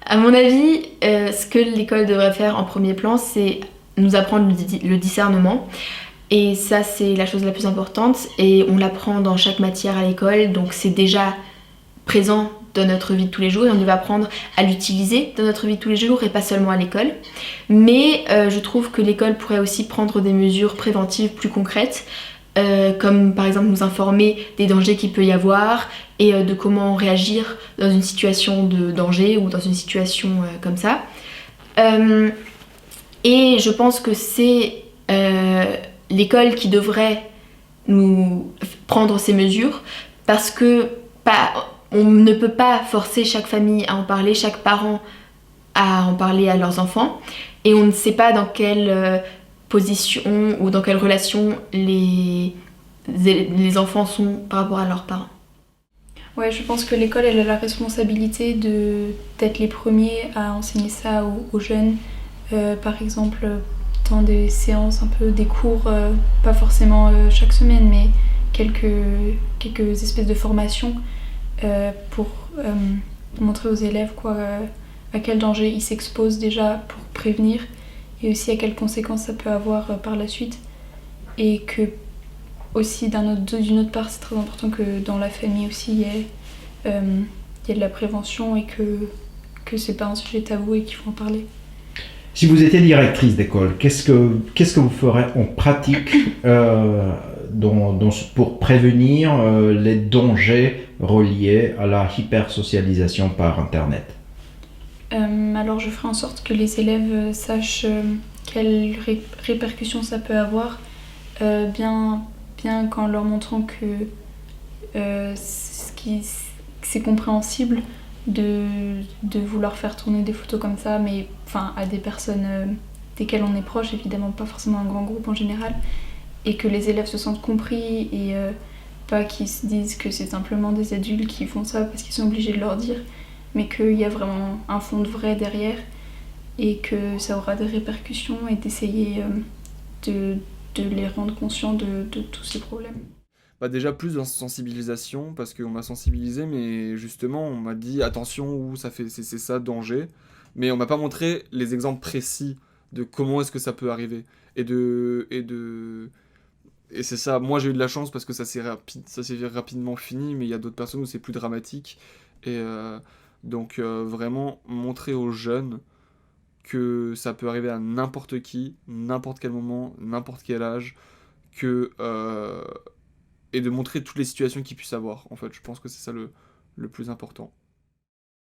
À mon avis, ce que l'école devrait faire en premier plan, c'est nous apprendre le discernement. Et ça, c'est la chose la plus importante. Et on l'apprend dans chaque matière à l'école, donc c'est déjà présent dans notre vie de tous les jours et on devait apprendre à l'utiliser dans notre vie de tous les jours et pas seulement à l'école. Mais je trouve que l'école pourrait aussi prendre des mesures préventives plus concrètes, comme par exemple nous informer des dangers qu'il peut y avoir et de comment réagir dans une situation de danger ou dans une situation comme ça. Euh, et je pense que c'est l'école qui devrait nous prendre ces mesures parce que on ne peut pas forcer chaque famille à en parler, chaque parent à en parler à leurs enfants et on ne sait pas dans quelle position ou dans quelle relation les enfants sont par rapport à leurs parents. Ouais, je pense que l'école, elle a la responsabilité d'être les premiers à enseigner ça aux jeunes. Par exemple, dans des séances, un peu des cours, pas forcément chaque semaine, mais quelques espèces de formations pour montrer aux élèves à quel danger ils s'exposent déjà pour prévenir et aussi à quelles conséquences ça peut avoir par la suite. Et que aussi d'une autre part, c'est très important que dans la famille aussi, il y ait de la prévention et que c'est pas un sujet tabou et qu'il faut en parler. Si vous étiez directrice d'école, qu'est-ce que vous ferez en pratique pour prévenir les dangers reliés à la hypersocialisation par Internet? Alors je ferai en sorte que les élèves sachent quelles répercussions ça peut avoir, bien qu'en leur montrant que c'est compréhensible de vouloir faire tourner des photos comme ça, mais enfin à des personnes desquelles on est proche, évidemment pas forcément un grand groupe en général, et que les élèves se sentent compris et pas qu'ils se disent que c'est simplement des adultes qui font ça parce qu'ils sont obligés de leur dire, mais qu'il y a vraiment un fond de vrai derrière et que ça aura des répercussions et d'essayer de les rendre conscients de tous ces problèmes. Bah déjà plus dans sensibilisation parce qu'on m'a sensibilisé mais justement on m'a dit attention où ça fait c'est ça danger mais on m'a pas montré les exemples précis de comment est-ce que ça peut arriver et c'est ça, moi j'ai eu de la chance parce que ça s'est rapidement fini mais il y a d'autres personnes où c'est plus dramatique et donc vraiment montrer aux jeunes que ça peut arriver à n'importe qui, n'importe quel moment, n'importe quel âge que et de montrer toutes les situations qu'ils puissent avoir. En fait, je pense que c'est ça le plus important.